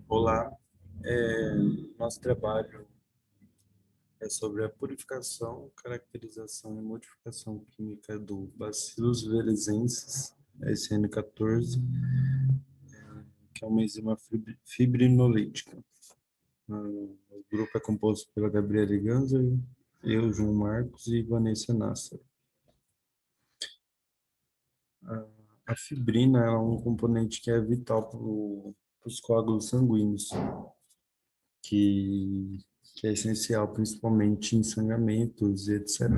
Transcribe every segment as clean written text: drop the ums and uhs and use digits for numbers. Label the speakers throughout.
Speaker 1: Olá, nosso trabalho é sobre a purificação, caracterização e modificação química do Bacillus thuringiensis, SN14, que é uma enzima fibrinolítica. O grupo é composto pela Gabriele Ganser, eu, João Marcos e Vanessa Nasser. A, a fibrina é um componente que é vital para os coágulos sanguíneos, que, que é essencial principalmente em sangramentos e etc.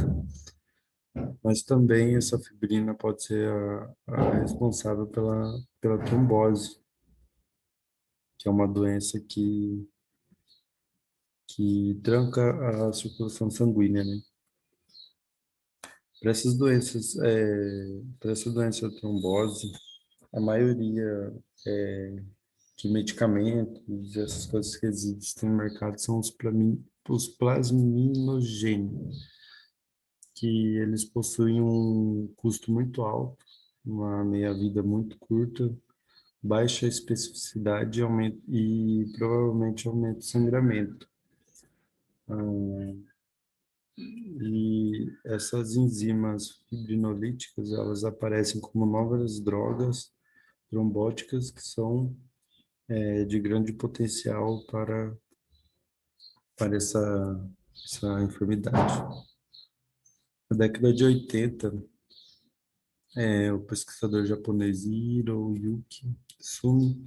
Speaker 1: Mas também essa fibrina pode ser a responsável pela trombose, que é uma doença que tranca a circulação sanguínea, né? Para essa doença trombose, a maioria de medicamentos, essas coisas que existem no mercado são os plasminogênios, que eles possuem um custo muito alto, uma meia-vida muito curta, baixa especificidade e provavelmente aumenta o sangramento. E essas enzimas fibrinolíticas, elas aparecem como novas drogas trombóticas que são de grande potencial para essa enfermidade. Na década de 80, o pesquisador japonês Hiroyuki Sumi,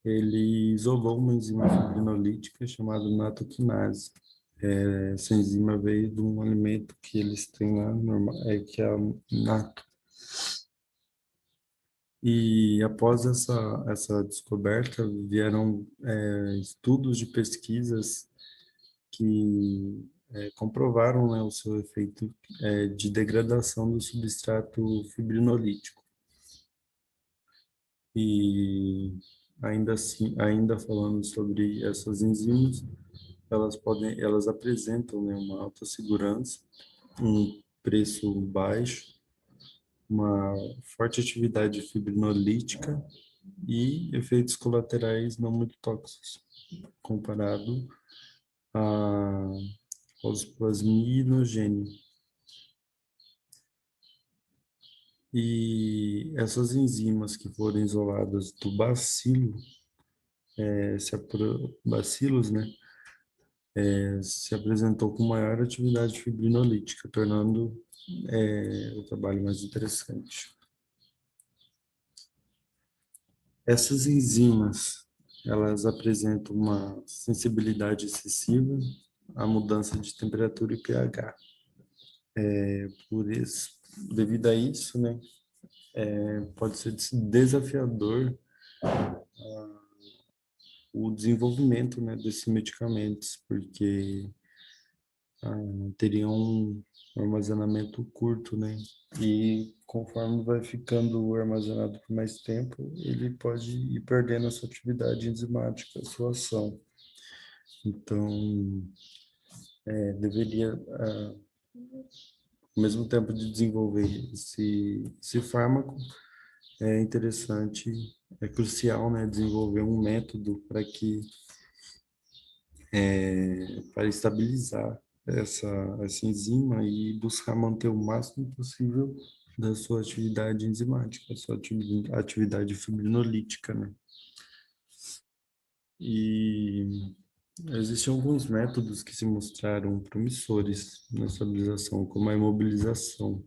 Speaker 1: ele isolou uma enzima fibrinolítica chamada natoquinase. Essa enzima veio de um alimento que eles têm lá, que é o nato. E após essa descoberta, vieram estudos de pesquisas que comprovaram, né, o seu efeito de degradação do substrato fibrinolítico. E ainda assim, ainda falando sobre essas enzimas, elas apresentam, né, uma alta segurança, um preço baixo, uma forte atividade fibrinolítica e efeitos colaterais não muito tóxicos, comparado a, aos plasminogênios. E essas enzimas que foram isoladas do bacilo, bacilos, né, se apresentou com maior atividade fibrinolítica, tornando o trabalho mais interessante. Essas enzimas, elas apresentam uma sensibilidade excessiva à mudança de temperatura e pH. Por isso, devido a isso, né, pode ser desafiador o desenvolvimento, né, desses medicamentos, porque teriam um armazenamento curto, né? E conforme vai ficando armazenado por mais tempo, ele pode ir perdendo a sua atividade enzimática, a sua ação. Então, deveria, ao mesmo tempo de desenvolver esse fármaco, é interessante, é crucial, né, desenvolver um método para estabilizar essa enzima e buscar manter o máximo possível da sua atividade enzimática, da sua atividade fibrinolítica, né? E existem alguns métodos que se mostraram promissores na estabilização, como a imobilização.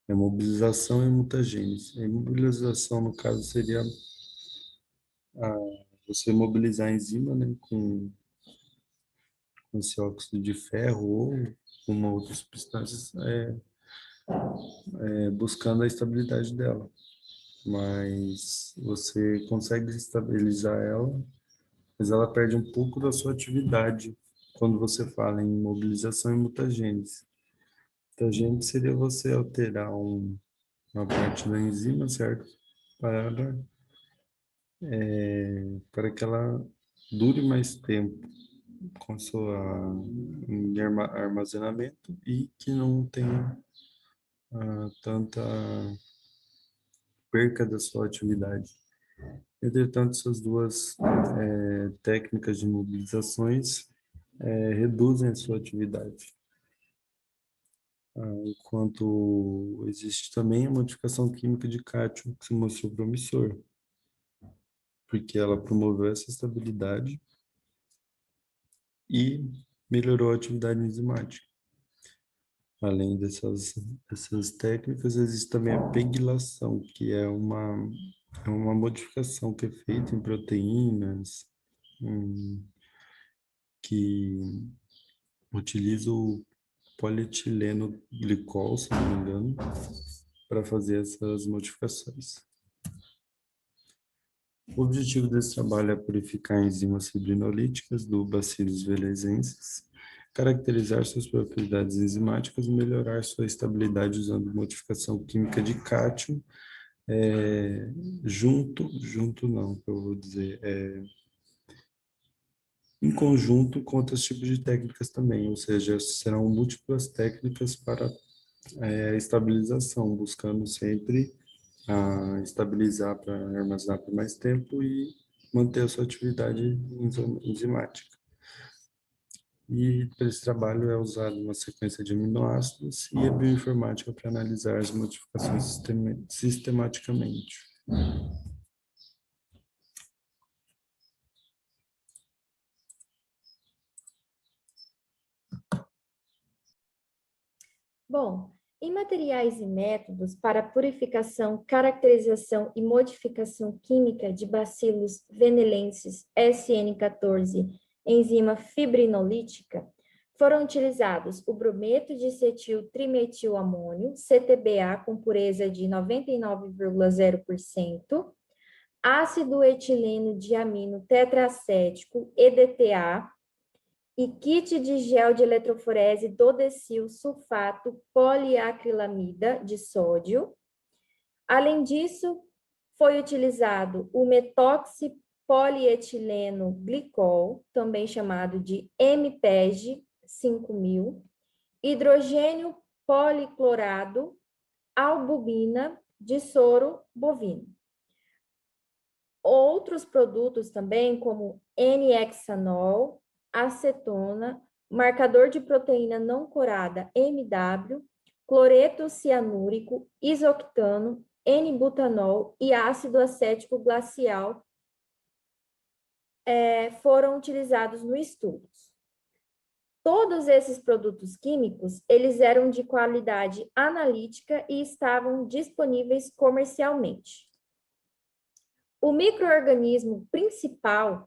Speaker 1: A imobilização e mutagênese. A imobilização, no caso, seria você imobilizar a enzima, né, com esse óxido de ferro ou com uma outra substância, buscando a estabilidade dela. Mas você consegue estabilizar ela, mas ela perde um pouco da sua atividade quando você fala em mobilização e mutagênese. Mutagênese seria você alterar uma parte da enzima, certo? Para, para que ela dure mais tempo com sua em armazenamento e que não tenha tanta perca da sua atividade. Entretanto, essas duas técnicas de mobilizações reduzem a sua atividade. Enquanto existe também a modificação química de cátio, que se mostrou promissor, porque ela promoveu essa estabilidade e melhorou a atividade enzimática. Além dessas técnicas, existe também a pegylação, que é uma modificação que é feita em proteínas, que utiliza o polietileno glicol, se não me engano, para fazer essas modificações. O objetivo desse trabalho é purificar enzimas fibrinolíticas do Bacillus velezensis, caracterizar suas propriedades enzimáticas e melhorar sua estabilidade usando modificação química de cátio, junto não, que eu vou dizer, em conjunto com outros tipos de técnicas também, ou seja, serão múltiplas técnicas para estabilização, buscando sempre estabilizar para armazenar por mais tempo e manter a sua atividade enzimática. E para esse trabalho é usado uma sequência de aminoácidos e a bioinformática para analisar as modificações sistematicamente.
Speaker 2: Bom, em materiais e métodos para purificação, caracterização e modificação química de bacilos venelenses SN14, enzima fibrinolítica, foram utilizados o brometo de cetil-trimetilamônio, CTBA, com pureza de 99,0%, ácido etileno diamino tetraacético, EDTA, e kit de gel de eletroforese dodecil sulfato poliacrilamida de sódio. Além disso, foi utilizado o metoxipolietileno glicol, também chamado de MPEG 5000, hidrogênio policlorado, albumina de soro bovino. Outros produtos também, como N-hexanol, acetona, marcador de proteína não corada MW, cloreto cianúrico, isoctano, N-butanol e ácido acético glacial foram utilizados no estudo. Todos esses produtos químicos, eles eram de qualidade analítica e estavam disponíveis comercialmente. O micro-organismo principal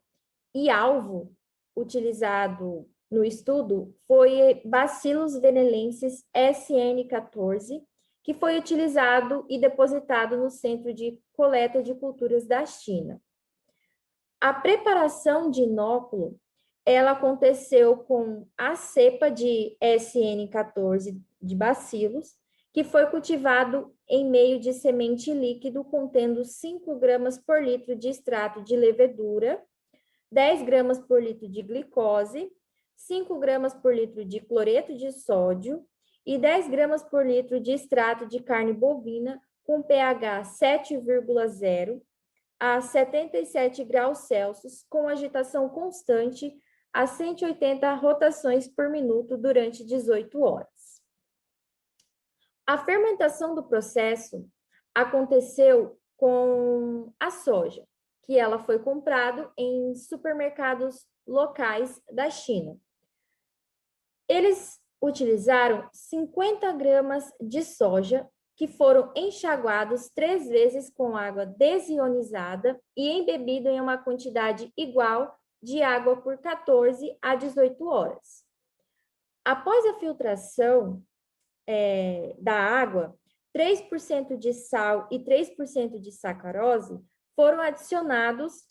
Speaker 2: e alvo utilizado no estudo foi Bacillus venelensis SN14, que foi utilizado e depositado no Centro de Coleta de Culturas da China. A preparação de inóculo, ela aconteceu com a cepa de SN14 de bacilos, que foi cultivado em meio de semente líquido contendo 5 gramas por litro de extrato de levedura, 10 gramas por litro de glicose, 5 gramas por litro de cloreto de sódio e 10 gramas por litro de extrato de carne bovina com pH 7,0 a 77 graus Celsius, com agitação constante a 180 rotações por minuto durante 18 horas. A fermentação do processo aconteceu com a soja, que ela foi comprado em supermercados locais da China. Eles utilizaram 50 gramas de soja que foram enxaguados 3 vezes com água desionizada e embebido em uma quantidade igual de água por 14 a 18 horas. Após a filtração da água, 3% de sal e 3% de sacarose foram adicionados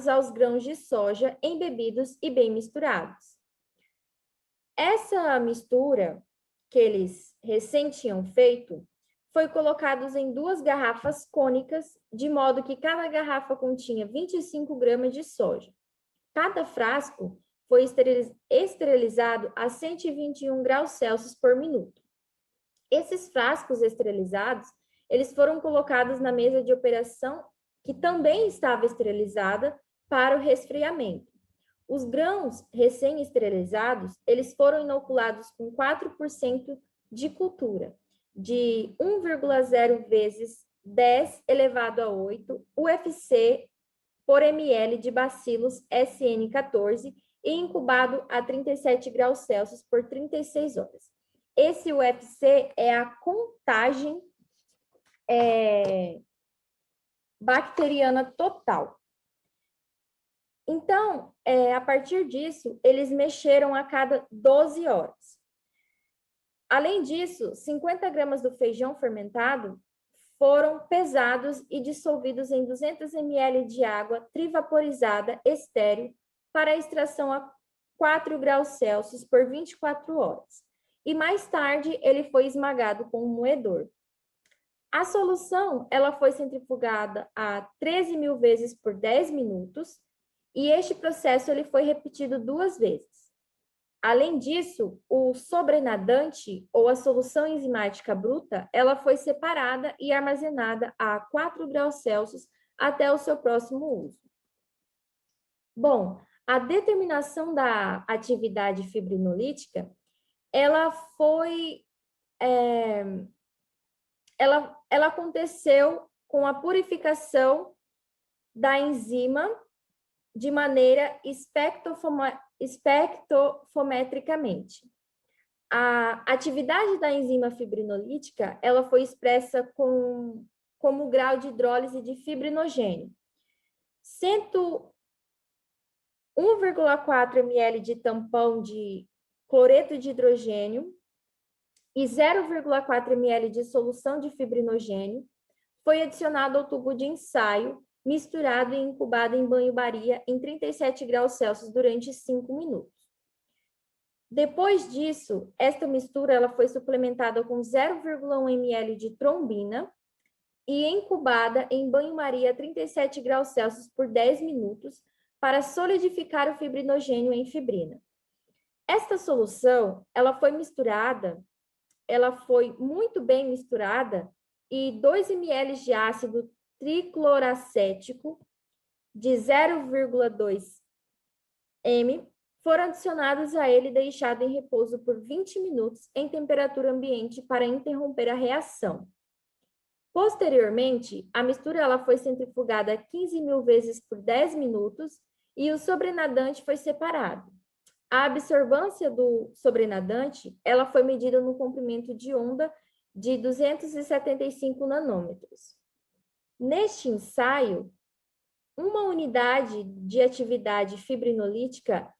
Speaker 2: aos grãos de soja embebidos e bem misturados. Essa mistura que eles recém tinham feito foi colocados em 2 garrafas cônicas, de modo que cada garrafa continha 25 gramas de soja. Cada frasco foi esterilizado a 121 graus Celsius por minuto. Esses frascos esterilizados, eles foram colocados na mesa de operação, que também estava esterilizada, para o resfriamento. Os grãos recém-esterilizados, eles foram inoculados com 4% de cultura, de 1,0 vezes 10 elevado a 8 UFC por ml de bacilos SN14 e incubado a 37 graus Celsius por 36 horas. Esse UFC é a contagem bacteriana total. Então, a partir disso, eles mexeram a cada 12 horas. Além disso, 50 gramas do feijão fermentado foram pesados e dissolvidos em 200 ml de água trivaporizada estéril para extração a 4 graus Celsius por 24 horas. E mais tarde, ele foi esmagado com um moedor. A solução, ela foi centrifugada a 13.000 vezes por 10 minutos e este processo ele foi repetido 2 vezes. Além disso, o sobrenadante ou a solução enzimática bruta, ela foi separada e armazenada a 4 graus Celsius até o seu próximo uso. Bom, a determinação da atividade fibrinolítica, ela foi... ela aconteceu com a purificação da enzima de maneira espectrofometricamente. A atividade da enzima fibrinolítica, ela foi expressa como o grau de hidrólise de fibrinogênio. 1,4 ml de tampão de cloreto de hidrogênio e 0,4 ml de solução de fibrinogênio foi adicionado ao tubo de ensaio, misturado e incubado em banho-maria em 37 graus Celsius durante 5 minutos. Depois disso, esta mistura ela foi suplementada com 0,1 ml de trombina e incubada em banho-maria a 37 graus Celsius por 10 minutos para solidificar o fibrinogênio em fibrina. Esta solução, ela foi muito bem misturada e 2 ml de ácido tricloracético de 0,2 m foram adicionados a ele e deixado em repouso por 20 minutos em temperatura ambiente para interromper a reação. Posteriormente, a mistura ela foi centrifugada 15.000 vezes por 10 minutos e o sobrenadante foi separado. A absorvância do sobrenadante ela foi medida no comprimento de onda de 275 nanômetros. Neste ensaio, uma unidade de atividade fibrinolítica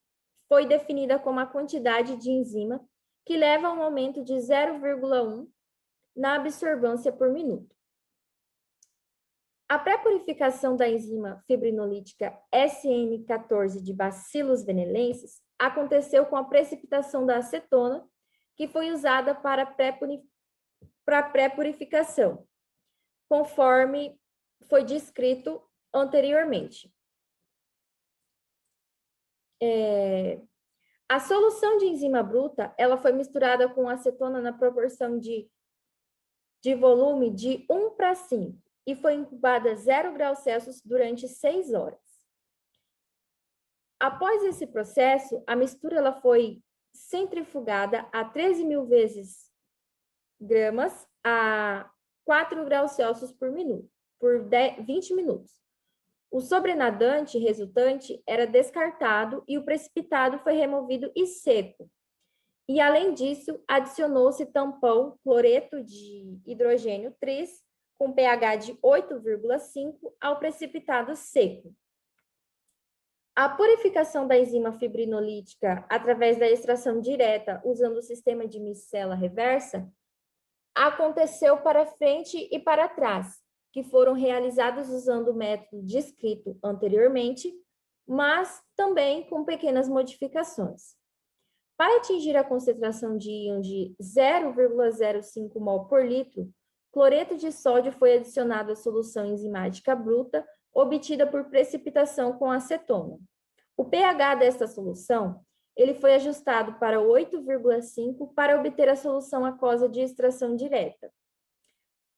Speaker 2: foi definida como a quantidade de enzima que leva a um aumento de 0,1 na absorvância por minuto. A pré-purificação da enzima fibrinolítica SN14 de Bacillus venelensis aconteceu com a precipitação da acetona, que foi usada para pré-purificação, conforme foi descrito anteriormente. A solução de enzima bruta, ela foi misturada com acetona na proporção de volume de 1:5 e foi incubada a 0 graus Celsius durante 6 horas. Após esse processo, a mistura ela foi centrifugada a 13.000 vezes gramas a 4 graus Celsius por minuto, por 20 minutos. O sobrenadante resultante era descartado e o precipitado foi removido e seco. E, além disso, adicionou-se tampão cloreto de hidrogênio tris com pH de 8,5 ao precipitado seco. A purificação da enzima fibrinolítica através da extração direta usando o sistema de micela reversa aconteceu para frente e para trás, que foram realizados usando o método descrito anteriormente, mas também com pequenas modificações. Para atingir a concentração de íon de 0,05 mol por litro, cloreto de sódio foi adicionado à solução enzimática bruta, obtida por precipitação com acetona. O pH desta solução, ele foi ajustado para 8,5 para obter a solução aquosa de extração direta.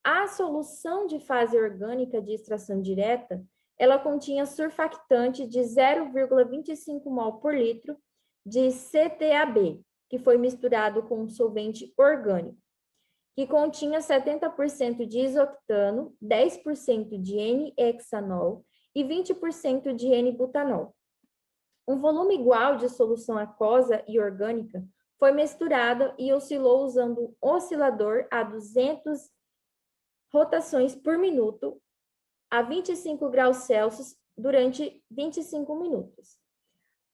Speaker 2: A solução de fase orgânica de extração direta, ela continha surfactante de 0,25 mol por litro de CTAB, que foi misturado com um solvente orgânico, que continha 70% de isoctano, 10% de N-hexanol e 20% de N-butanol. Um volume igual de solução aquosa e orgânica foi misturado e oscilou usando um oscilador a 200 rotações por minuto a 25 graus Celsius durante 25 minutos.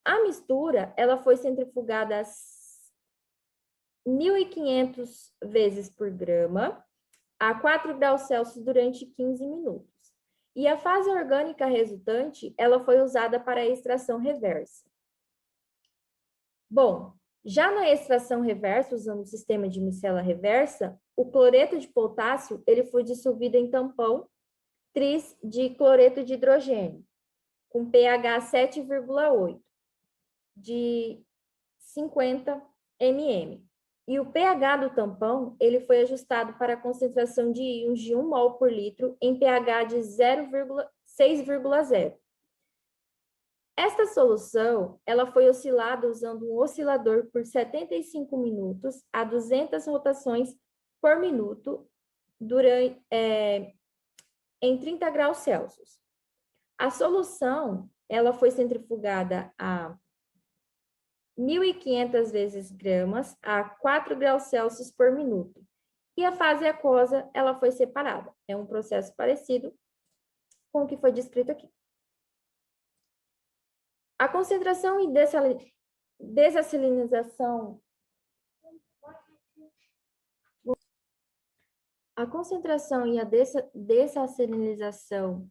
Speaker 2: A mistura, ela foi centrifugada 1.500 vezes por grama a 4 graus Celsius durante 15 minutos. E a fase orgânica resultante, ela foi usada para a extração reversa. Bom, já na extração reversa, usando o sistema de micela reversa, o cloreto de potássio, ele foi dissolvido em tampão tris de cloreto de hidrogênio, com pH 7,8, de 50 mm. E o pH do tampão, ele foi ajustado para a concentração de íons de 1 mol por litro em pH de 6,0. Esta solução, ela foi oscilada usando um oscilador por 75 minutos a 200 rotações por minuto durante, em 30 graus Celsius. A solução, ela foi centrifugada a 1.500 vezes gramas a 4 graus Celsius por minuto. E a fase aquosa, ela foi separada. É um processo parecido com o que foi descrito aqui. A concentração e desalinização. A concentração e a desalinização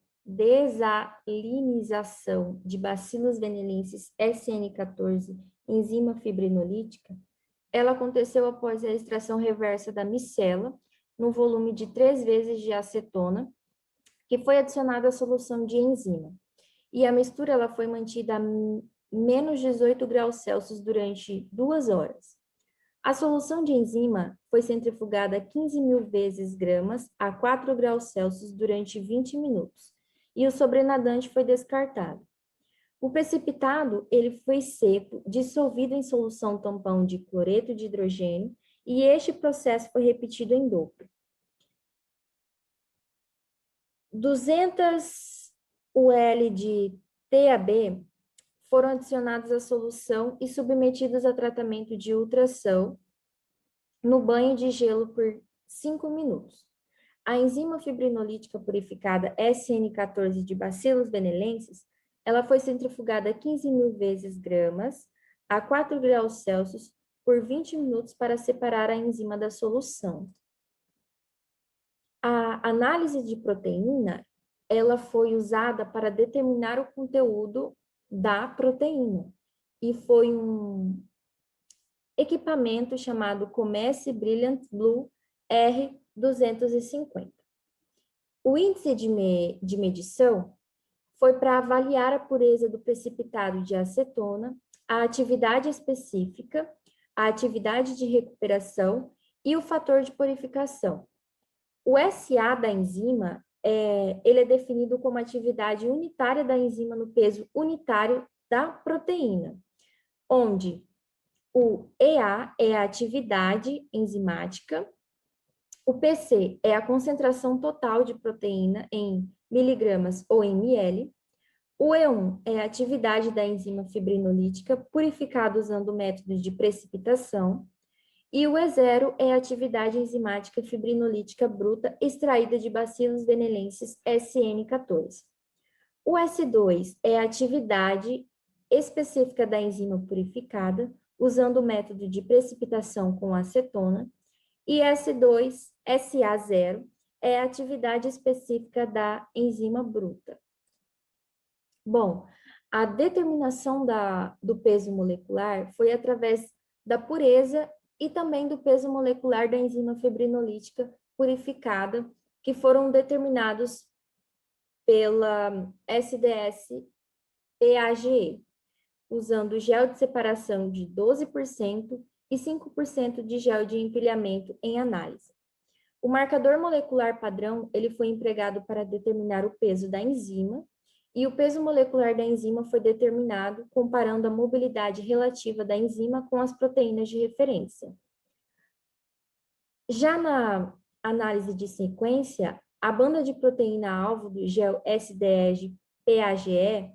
Speaker 2: de Bacillus venelensis SN14, enzima fibrinolítica, ela aconteceu após a extração reversa da micela, no volume de 3 vezes de acetona, que foi adicionada à solução de enzima. E a mistura ela foi mantida a menos 18 graus Celsius durante 2 horas. A solução de enzima foi centrifugada 15.000 vezes gramas a 4 graus Celsius durante 20 minutos, e o sobrenadante foi descartado. O precipitado, ele foi seco, dissolvido em solução tampão de cloreto de hidrogênio, e este processo foi repetido em dobro. 200 UL de TAB foram adicionados à solução e submetidos a tratamento de ultrassom no banho de gelo por 5 minutos. A enzima fibrinolítica purificada SN14 de Bacillus venelensis, ela foi centrifugada 15.000 vezes gramas a 4 graus Celsius por 20 minutos para separar a enzima da solução. A análise de proteína, ela foi usada para determinar o conteúdo da proteína, e foi um equipamento chamado Comece Brilliant Blue R250. O índice de medição foi para avaliar a pureza do precipitado de acetona, a atividade específica, a atividade de recuperação e o fator de purificação. O SA da enzima, ele é definido como atividade unitária da enzima no peso unitário da proteína, onde o EA é a atividade enzimática, o PC é a concentração total de proteína em miligramas ou em ml, o E1 é a atividade da enzima fibrinolítica purificada usando o método de precipitação, e o E0 é a atividade enzimática fibrinolítica bruta extraída de Bacillus venelensis SN14. O S2 é a atividade específica da enzima purificada, usando o método de precipitação com acetona, e S2, SA0, é a atividade específica da enzima bruta. Bom, a determinação do peso molecular foi através da pureza e também do peso molecular da enzima fibrinolítica purificada, que foram determinados pela SDS-PAGE, usando gel de separação de 12% e 5% de gel de empilhamento em análise. O marcador molecular padrão, ele foi empregado para determinar o peso da enzima, e o peso molecular da enzima foi determinado comparando a mobilidade relativa da enzima com as proteínas de referência. Já na análise de sequência, a banda de proteína-alvo do gel SDEG-PAGE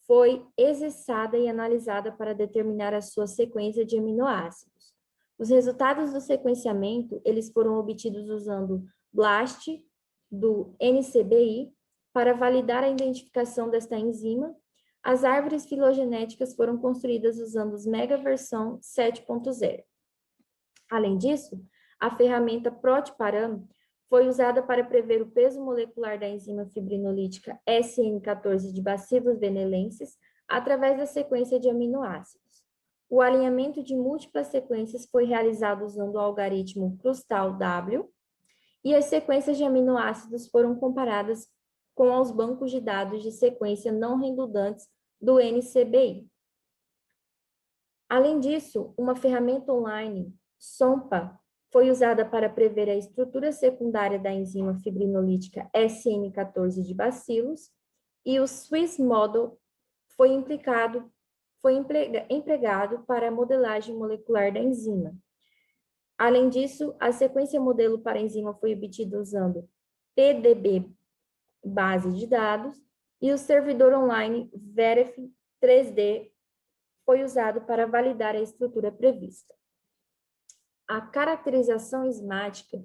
Speaker 2: foi exerçada e analisada para determinar a sua sequência de aminoácidos. Os resultados do sequenciamento, eles foram obtidos usando BLAST do NCBI para validar a identificação desta enzima. As árvores filogenéticas foram construídas usando os megaversão 7.0. Além disso, a ferramenta ProtParam foi usada para prever o peso molecular da enzima fibrinolítica SN14 de Bacillus venelensis através da sequência de aminoácidos. O alinhamento de múltiplas sequências foi realizado usando o algoritmo Krustal-W e as sequências de aminoácidos foram comparadas com os bancos de dados de sequência não redundantes do NCBI. Além disso, uma ferramenta online, SOMPA, foi usada para prever a estrutura secundária da enzima fibrinolítica SN14 de bacilos, e o Swiss Model foi empregado para a modelagem molecular da enzima. Além disso, a sequência modelo para a enzima foi obtida usando TDB base de dados, e o servidor online Verif 3D foi usado para validar a estrutura prevista. A caracterização enzimática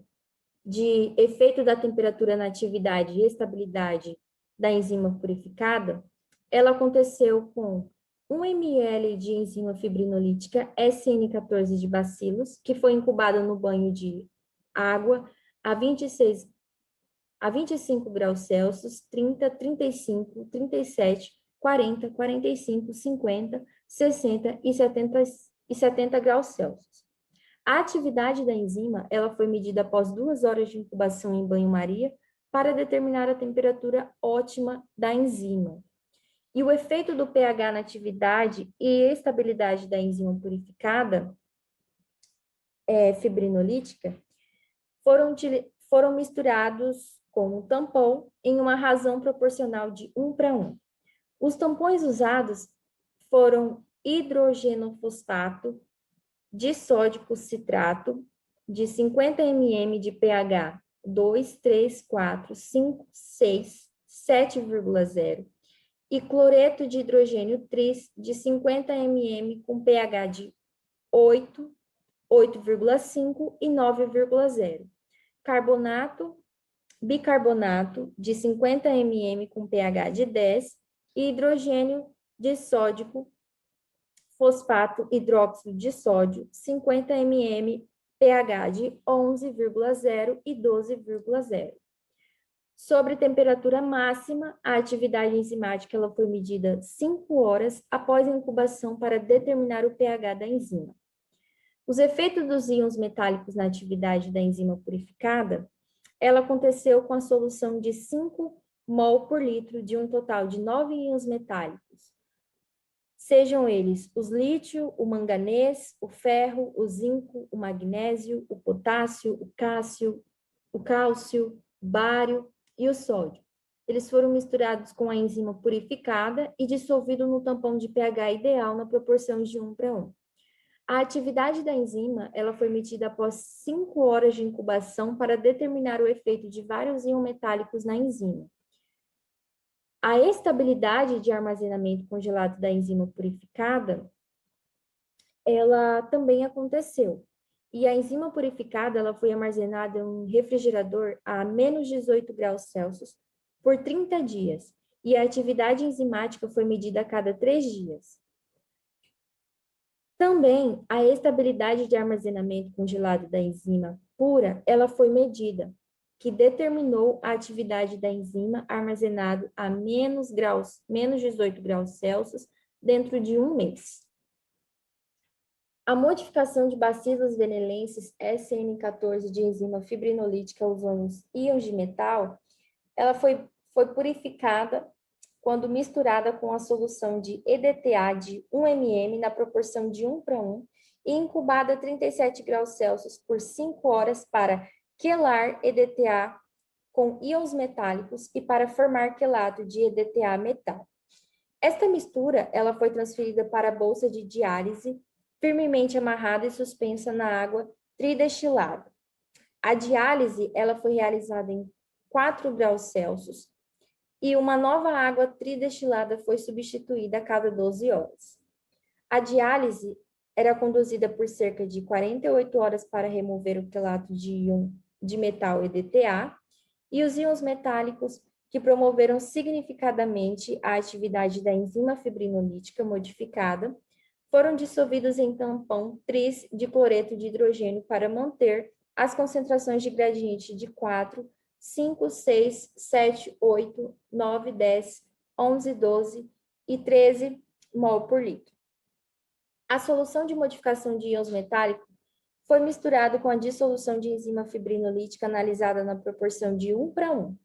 Speaker 2: de efeito da temperatura na atividade e estabilidade da enzima purificada, ela aconteceu com 1 ml de enzima fibrinolítica SN14 de bacilos, que foi incubada no banho de água a 25 graus Celsius, 30, 35, 37, 40, 45, 50, 60 e 70 graus Celsius. A atividade da enzima, ela foi medida após 2 horas de incubação em banho-maria para determinar a temperatura ótima da enzima. E o efeito do pH na atividade e estabilidade da enzima purificada fibrinolítica foram misturados com um tampão em uma razão proporcional de 1:1. Os tampões usados foram hidrogenofosfato disódico citrato de 50 ml de pH 2, 3, 4, 5, 6, 7,0 e cloreto de hidrogênio tris de 50 ml com pH de 8, 8,5 e 9,0. Bicarbonato de 50 ml com pH de 10 e hidrogênio disódico fosfato hidróxido de sódio, 50 ml, pH de 11,0 e 12,0. Sobre temperatura máxima, a atividade enzimática ela foi medida 5 horas após a incubação para determinar o pH da enzima. Os efeitos dos íons metálicos na atividade da enzima purificada, ela aconteceu com a solução de 5 mol por litro de um total de 9 íons metálicos. Sejam eles os lítio, o manganês, o ferro, o zinco, o magnésio, o potássio, o cálcio, o bário e o sódio. Eles foram misturados com a enzima purificada e dissolvidos no tampão de pH ideal na proporção de 1:1. A atividade da enzima ela foi medida após 5 horas de incubação para determinar o efeito de vários íons metálicos na enzima. A estabilidade de armazenamento congelado da enzima purificada, ela também aconteceu. E a enzima purificada, ela foi armazenada em um refrigerador a menos 18 graus Celsius por 30 dias. E a atividade enzimática foi medida a cada 3 dias. Também a estabilidade de armazenamento congelado da enzima pura, ela foi medida, que determinou a atividade da enzima armazenado a menos 18 graus Celsius dentro de 1 mês. A modificação de Bacillus venelensis SN14 de enzima fibrinolítica usando os íons de metal, ela foi purificada quando misturada com a solução de EDTA de 1 ml na proporção de 1:1 e incubada a 37 graus Celsius por 5 horas para quelar EDTA com íons metálicos e para formar quelato de EDTA metal. Esta mistura ela foi transferida para a bolsa de diálise, firmemente amarrada e suspensa na água tridestilada. A diálise ela foi realizada em 4 graus Celsius e uma nova água tridestilada foi substituída a cada 12 horas. A diálise era conduzida por cerca de 48 horas para remover o quelato de íon de metal EDTA e os íons metálicos que promoveram significativamente a atividade da enzima fibrinolítica modificada foram dissolvidos em tampão tris de cloreto de hidrogênio para manter as concentrações de gradiente de 4, 5, 6, 7, 8, 9, 10, 11, 12 e 13 mol por litro. A solução de modificação de íons metálicos foi misturada com a dissolução de enzima fibrinolítica analisada na proporção de 1:1.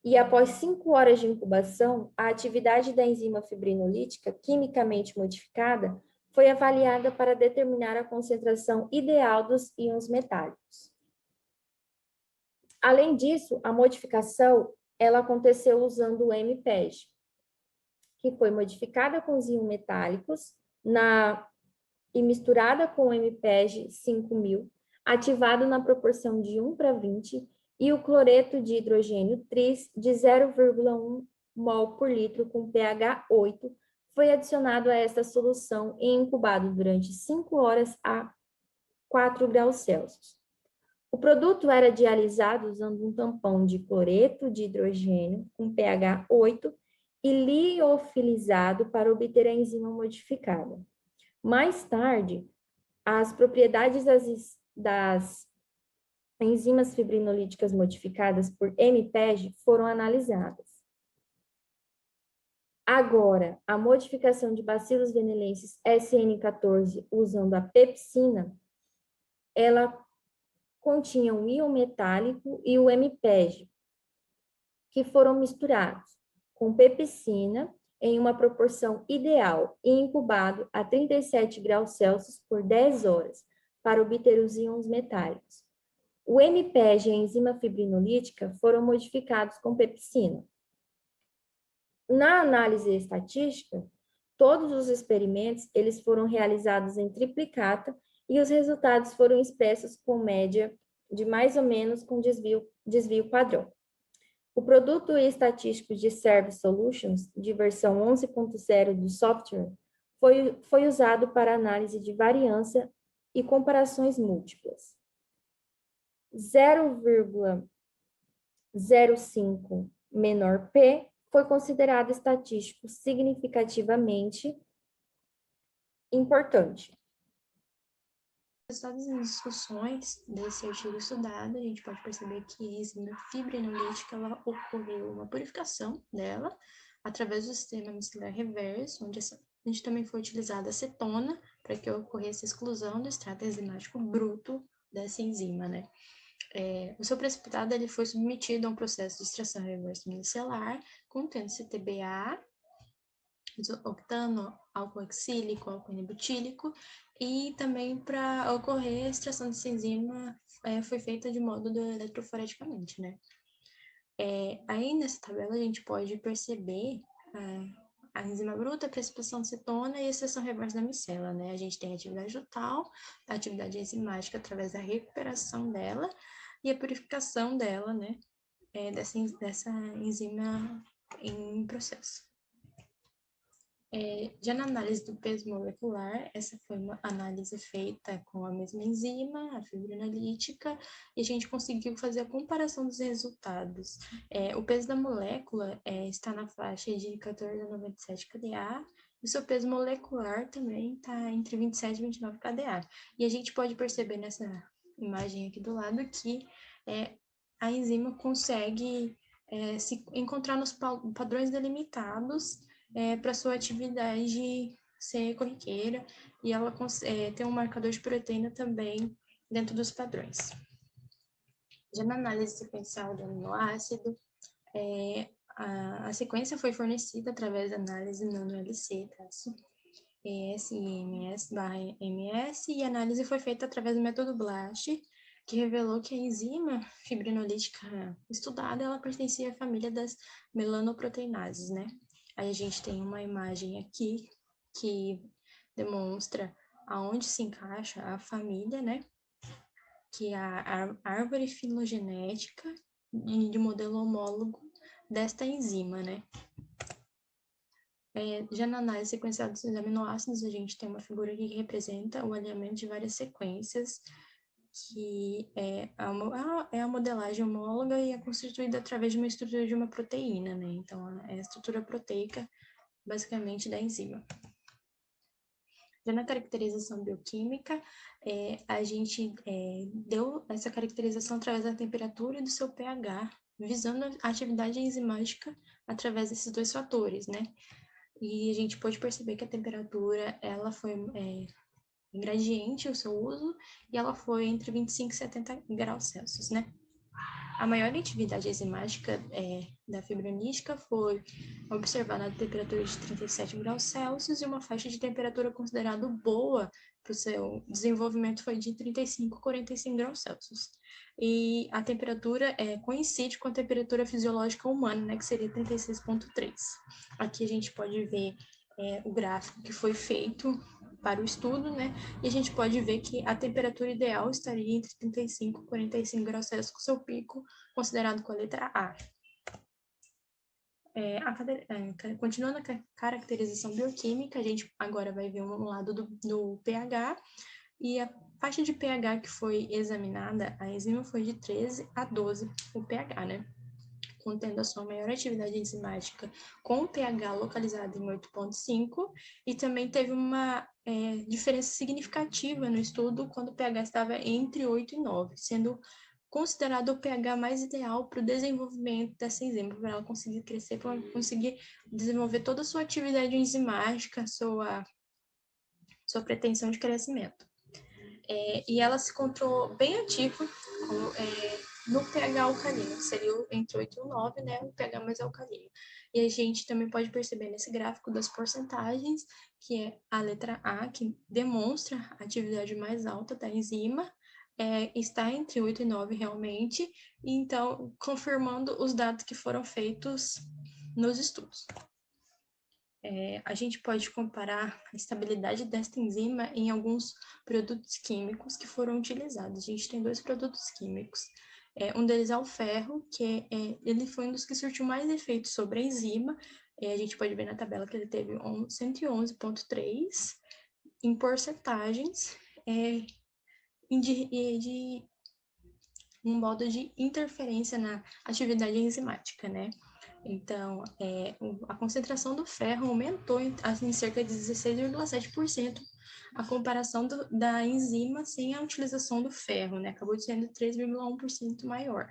Speaker 2: E após 5 horas de incubação, a atividade da enzima fibrinolítica quimicamente modificada foi avaliada para determinar a concentração ideal dos íons metálicos. Além disso, a modificação ela aconteceu usando o MPEG, que foi modificada com os íons metálicos e misturada com o MPEG 5000, ativado na proporção de 1:20, e o cloreto de hidrogênio tris de 0,1 mol por litro com pH 8 foi adicionado a esta solução e incubado durante 5 horas a 4 graus Celsius. O produto era dialisado usando um tampão de cloreto de hidrogênio com pH 8 e liofilizado para obter a enzima modificada. Mais tarde, as propriedades das enzimas fibrinolíticas modificadas por MPEG foram analisadas. Agora, a modificação de Bacillus venelensis SN14 usando a pepsina, ela continha um íon metálico e o MPEG, que foram misturados com pepsina em uma proporção ideal e incubado a 37 graus Celsius por 10 horas para obter os íons metálicos. O MPEG e a enzima fibrinolítica foram modificados com pepsina. Na análise estatística, todos os experimentos eles foram realizados em triplicata e os resultados foram expressos com média de mais ou menos com desvio padrão. O produto estatístico de Service Solutions, de versão 11.0 do software, foi usado para análise de variância e comparações múltiplas. 0,05 menor P foi considerado estatístico significativamente importante.
Speaker 3: Todas as discussões desse artigo estudado, a gente pode perceber que a enzima fibrinolítica ela ocorreu uma purificação dela através do sistema micelar reverso, onde também foi utilizada acetona para que ocorresse a exclusão do extrato enzimático bruto dessa enzima, né? O seu precipitado ele foi submetido a um processo de extração reversa micelar, contendo CTBA, octano, álcool oxílico, álcool N-butílico, e também para ocorrer a extração dessa enzima foi feita de modo eletroforeticamente, né? Aí nessa tabela a gente pode perceber a enzima bruta, a precipitação de cetona e a extração reversa da micela, né? A gente tem a atividade total, a atividade enzimática através da recuperação dela e a purificação dela, né? Dessa enzima em processo. Já na análise do peso molecular, essa foi uma análise feita com a mesma enzima, a fibrinolítica, e a gente conseguiu fazer a comparação dos resultados. O peso da molécula está na faixa de 14 a 97 kDa, e o seu peso molecular também está entre 27 e 29 kDa. E a gente pode perceber nessa imagem aqui do lado que a enzima consegue se encontrar nos padrões delimitados para sua atividade ser corriqueira, e ela tem um marcador de proteína também dentro dos padrões. Já na análise sequencial do aminoácido, a sequência foi fornecida através da análise nano-LC, ES e MS/MS, e a análise foi feita através do método BLAST, que revelou que a enzima fibrinolítica estudada, ela pertencia à família das melanoproteinases, né? Aí a gente tem uma imagem aqui que demonstra aonde se encaixa a família, né? Que é a árvore filogenética de modelo homólogo desta enzima, né? Já na análise sequencial dos aminoácidos, a gente tem uma figura que representa o alinhamento de várias sequências, que é a modelagem homóloga e é constituída através de uma estrutura de uma proteína, né? Então, é a estrutura proteica, basicamente, da enzima. Já na caracterização bioquímica, a gente deu essa caracterização através da temperatura e do seu pH, visando a atividade enzimática através desses dois fatores, né? E a gente pode perceber que a temperatura, ela foi em gradiente o seu uso, e ela foi entre 25 e 70 graus Celsius, né? A maior atividade enzimática da fibronística foi observada na temperatura de 37 graus Celsius e uma faixa de temperatura considerada boa para o seu desenvolvimento foi de 35 a 45 graus Celsius. E a temperatura coincide com a temperatura fisiológica humana, né, que seria 36,3. Aqui a gente pode ver o gráfico que foi feito para o estudo, né? E a gente pode ver que a temperatura ideal estaria entre 35 e 45 graus Celsius, com seu pico considerado com a letra A. Continuando a caracterização bioquímica, a gente agora vai ver um lado do pH, e a faixa de pH que foi examinada, a enzima foi de 13 a 12, o pH, né? Contendo a sua maior atividade enzimática com o pH localizado em 8,5, e também teve uma diferença significativa no estudo quando o pH estava entre 8 e 9, sendo considerado o pH mais ideal para o desenvolvimento dessa enzima, para ela conseguir crescer, para ela conseguir desenvolver toda a sua atividade enzimática, sua pretensão de crescimento. E ela se encontrou bem ativa no pH alcalino, seria entre 8 e 9, né, o pH mais alcalino. E a gente também pode perceber nesse gráfico das porcentagens, que é a letra A, que demonstra a atividade mais alta da enzima, está entre 8 e 9 realmente, e então confirmando os dados que foram feitos nos estudos. A gente pode comparar a estabilidade desta enzima em alguns produtos químicos que foram utilizados. A gente tem 2 produtos químicos. Um deles é o ferro, que ele foi um dos que surtiu mais efeitos sobre a enzima. A gente pode ver na tabela que ele teve 111,3 em porcentagens de um modo de interferência na atividade enzimática, né? Então, a concentração do ferro aumentou em cerca de 16,7% a comparação da enzima sem a utilização do ferro, né? Acabou sendo 3,1% maior.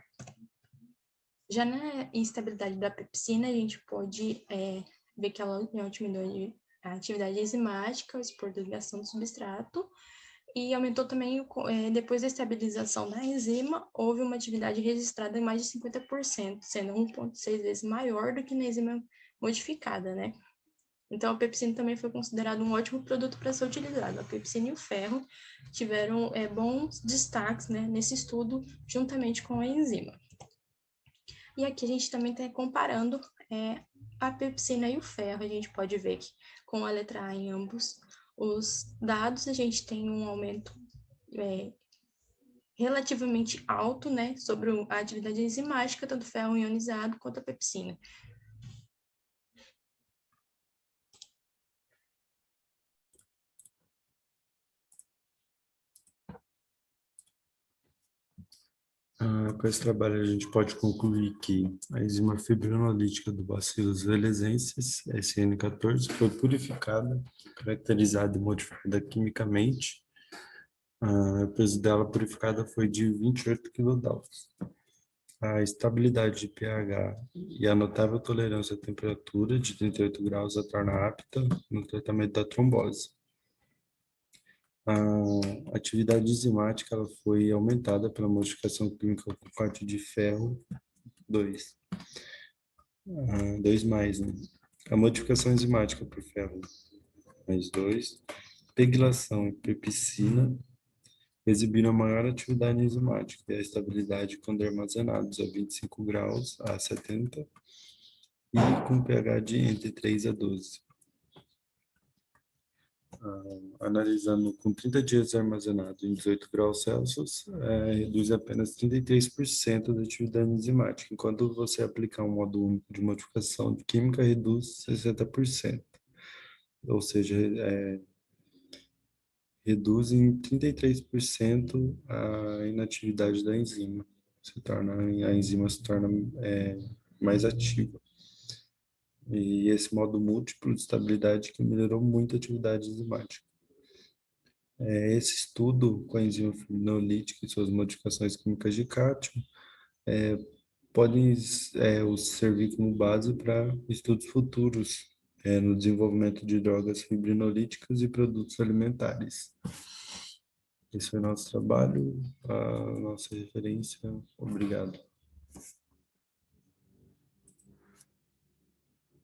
Speaker 3: Já na instabilidade da pepsina, a gente pode ver que ela diminuiu a atividade enzimática, o expor da ligação do substrato, e aumentou também, depois da estabilização da enzima, houve uma atividade registrada em mais de 50%, sendo 1,6 vezes maior do que na enzima modificada, né? Então, a pepsina também foi considerado um ótimo produto para ser utilizado. A pepsina e o ferro tiveram bons destaques, né, nesse estudo, juntamente com a enzima. E aqui a gente também está comparando a pepsina e o ferro. A gente pode ver que com a letra A em ambos os dados, a gente tem um aumento relativamente alto, né, sobre a atividade enzimática, tanto ferro ionizado quanto a pepsina.
Speaker 1: Com esse trabalho, a gente pode concluir que a enzima fibrinolítica do Bacillus velezensis, SN14, foi purificada, caracterizada e modificada quimicamente. O peso dela purificada foi de 28 kDa. A estabilidade de pH e a notável tolerância à temperatura de 38 graus a torna apta no tratamento da trombose. A atividade enzimática ela foi aumentada pela modificação química com corte de ferro 2. 2 mais, né? A modificação enzimática por ferro mais 2. Pegylação e pepsina exibindo a maior atividade enzimática e a estabilidade quando armazenados a 25 graus a 70 e com pH de entre 3 a 12. Analisando com 30 dias armazenado em 18 graus Celsius, reduz apenas 33% da atividade enzimática, enquanto você aplicar um modo único de modificação química, reduz 60%. Ou seja, reduz em 33% a inatividade da enzima. A enzima se torna mais ativa. E esse modo múltiplo de estabilidade que melhorou muito a atividade enzimática. Esse estudo com a enzima fibrinolítica e suas modificações químicas de cátio podem servir como base para estudos futuros no desenvolvimento de drogas fibrinolíticas e produtos alimentares. Esse foi o nosso trabalho, a nossa referência. Obrigado.